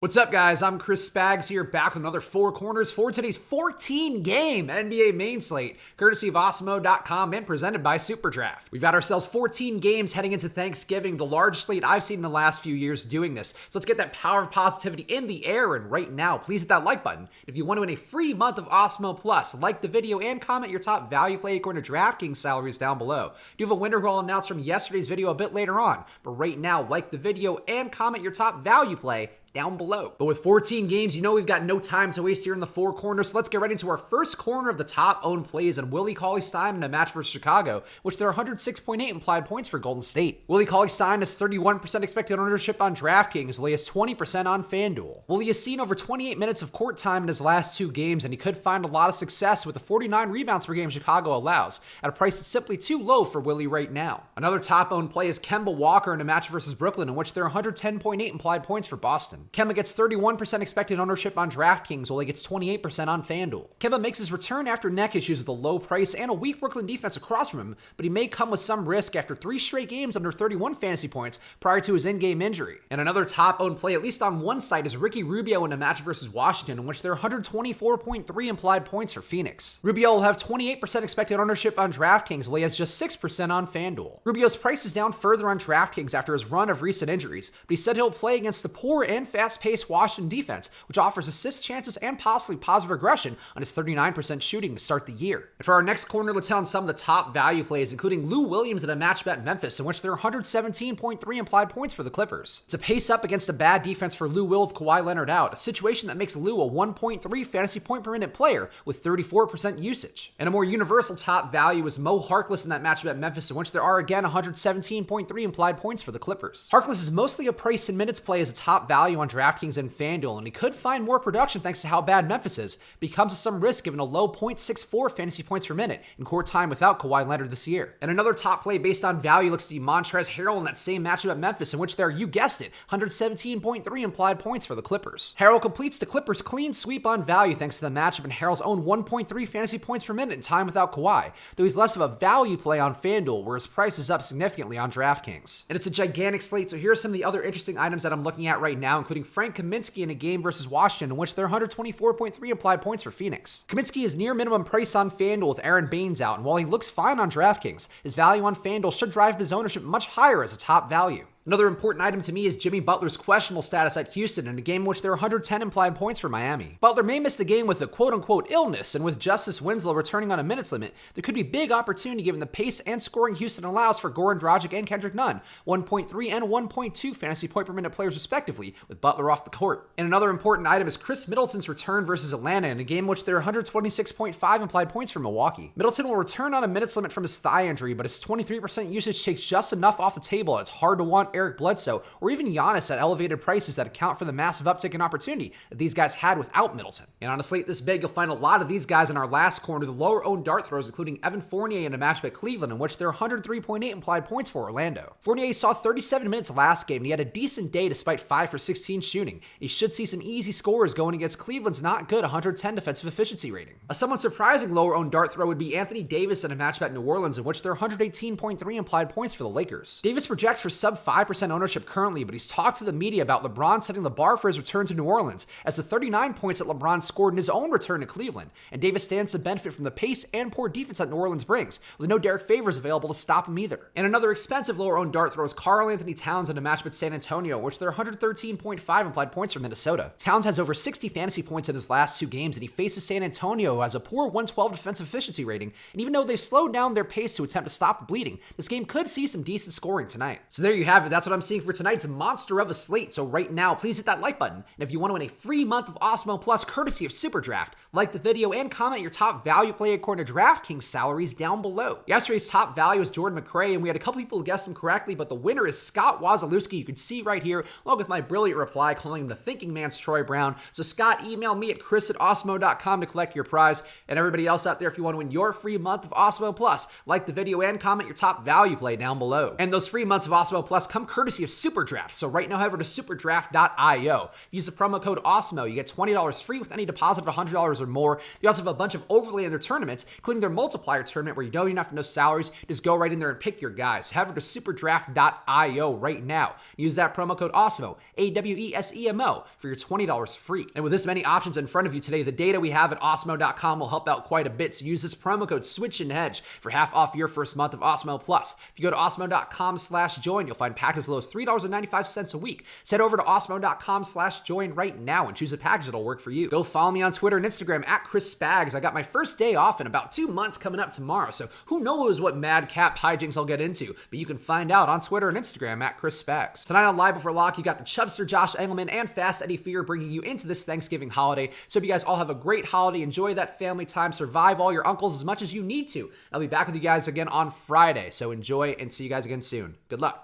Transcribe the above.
What's up, guys? I'm Chris Spags here, back with another Four Corners for today's 14-game NBA main slate, courtesy of Awesemo.com and presented by SuperDraft. We've got ourselves 14 games heading into Thanksgiving, the largest slate I've seen in the last few years doing this. So let's get that power of positivity in the air, and right now, please hit that like button. If you want to win a free month of Awesemo Plus, like the video and comment your top value play according to Draftkings salaries down below. Do have a winner who I'll announce from yesterday's video a bit later on, but right now, like the video and comment your top value play down below. But with 14 games, you know we've got no time to waste here in the Four Corners, so let's get right into our first corner of the top owned plays on Willie Cauley-Stein in a match versus Chicago, which there are 106.8 implied points for Golden State. Willie Cauley-Stein has 31% expected ownership on Draftkings, while he has 20% on FanDuel. Willie has seen over 28 minutes of court time in his last two games, and he could find a lot of success with the 49 rebounds per game Chicago allows, at a price that's simply too low for Willie right now. Another top owned play is Kemba Walker in a match versus Brooklyn, in which there are 110.8 implied points for Boston. Kemba gets 31% expected ownership on Draftkings, while he gets 28% on FanDuel. Kemba makes his return after neck issues with a low price and a weak Brooklyn defense across from him, but he may come with some risk after 3 straight games under 31 fantasy points prior to his in-game injury. And another top-owned play, at least on one side, is Ricky Rubio in a match versus Washington, in which there are 124.3 implied points for Phoenix. Rubio will have 28% expected ownership on Draftkings, while he has just 6% on FanDuel. Rubio's price is down further on Draftkings after his run of recent injuries, but he said he'll play against the poor and fast-paced Washington defense, which offers assist chances and possibly positive regression on his 39% shooting to start the year. And for our next corner, let's hit on some of the top value plays, including Lou Williams in a matchup at Memphis, in which there are 117.3 implied points for the Clippers. It's a pace up against a bad defense for Lou Will with Kawhi Leonard out, a situation that makes Lou a 1.3 fantasy point per minute player with 34% usage. And a more universal top value is Mo Harkless in that matchup at Memphis, in which there are again 117.3 implied points for the Clippers. Harkless is mostly a price and minutes play as a top value on Draftkings and FanDuel, and he could find more production thanks to how bad Memphis is, but he comes with some risk given a low 0.64 fantasy points per minute in court time without Kawhi Leonard this year. And another top play based on value looks to be Montrezl Harrell in that same matchup at Memphis, in which there are, you guessed it, 117.3 implied points for the Clippers. Harrell completes the Clippers' clean sweep on value thanks to the matchup and Harrell's own 1.3 fantasy points per minute in time without Kawhi, though he's less of a value play on FanDuel, where his price is up significantly on Draftkings. And it's a gigantic slate, so here are some of the other interesting items that I'm looking at right now, including Frank Kaminsky in a game versus Washington, in which there are 124.3 implied points for Phoenix. Kaminsky is near minimum price on FanDuel with Aaron Baines out, and while he looks fine on Draftkings, his value on FanDuel should drive his ownership much higher as a top value. Another important item to me is Jimmy Butler's questionable status at Houston in a game in which there are 110 implied points for Miami. Butler may miss the game with a quote-unquote illness, and with Justice Winslow returning on a minutes limit, there could be big opportunity given the pace and scoring Houston allows for Goran Dragic and Kendrick Nunn, 1.3 and 1.2 fantasy point per minute players respectively, with Butler off the court. And another important item is Chris Middleton's return versus Atlanta in a game in which there are 126.5 implied points for Milwaukee. Middleton will return on a minutes limit from his thigh injury, but his 23% usage takes just enough off the table, and it's hard to want Eric Bledsoe or even Giannis at elevated prices that account for the massive uptick in opportunity that these guys had without Middleton. And on a slate this big, you'll find a lot of these guys in our last corner, the lower owned dart throws, including Evan Fournier in a matchup at Cleveland, in which there are 103.8 implied points for Orlando. Fournier saw 37 minutes last game, and he had a decent day despite 5 for 16 shooting. He should see some easy scores going against Cleveland's not good 110 defensive efficiency rating. A somewhat surprising lower owned dart throw would be Anthony Davis in a matchup at New Orleans, in which there are 118.3 implied points for the Lakers. Davis projects for sub 5% ownership currently, but he's talked to the media about LeBron setting the bar for his return to New Orleans, as the 39 points that LeBron scored in his own return to Cleveland, and Davis stands to benefit from the pace and poor defense that New Orleans brings, with no Derek Favors available to stop him either. And another expensive lower owned dart throw is Karl Anthony Towns in a match with San Antonio, in which there are 113.5 implied points for Minnesota. Towns has over 60 fantasy points in his last 2 games, and he faces San Antonio, who has a poor 112 defensive efficiency rating, and even though they've slowed down their pace to attempt to stop the bleeding, this game could see some decent scoring tonight. So there you have it, that's what I'm seeing for tonight's monster of a slate. So right now, please hit that like button, and if you want to win a free month of Awesemo Plus courtesy of SuperDraft, like the video and comment your top value play according to Draftkings salaries down below. Yesterday's top value was Jordan McRae, and we had a couple people guess him correctly, but the winner is Scott Wazalewski. You can see right here, along with my brilliant reply calling him the thinking man's Troy Brown. So Scott, email me at chris@awesemo.com to collect your prize, and everybody else out there, if you want to win your free month of Awesemo Plus, like the video and comment your top value play down below. And those free months of Awesemo Plus come come courtesy of Superdraft. So right now, head over to superdraft.io. Use the promo code AWESEMO. You get $20 free with any deposit of $100 or more. They also have a bunch of overlay in their tournaments, including their multiplier tournament where you don't even have to know salaries. Just go right in there and pick your guys. Head over to superdraft.io right now. Use that promo code AWESEMO, AWESEMO, for your $20 free. And with this many options in front of you today, the data we have at awesemo.com will help out quite a bit. So use this promo code SWITCH&HEDGE for half off your first month of Awesemo Plus. If you go to awesemo.com/join, you'll find packages as low as $3.95 a week. So head over to awesemo.com/join right now and choose a package that'll work for you. Go follow me on Twitter and Instagram at Chris Spags. I got my first day off in about 2 months coming up tomorrow, so who knows what madcap hijinks I'll get into, but you can find out on Twitter and Instagram at Chris Spags. Tonight on Live Before Lock, you got the Chubster Josh Engelman and Fast Eddie Fear bringing you into this Thanksgiving holiday. So hope you guys all have a great holiday. Enjoy that family time. Survive all your uncles as much as you need to. I'll be back with you guys again on Friday, so enjoy and see you guys again soon. Good luck.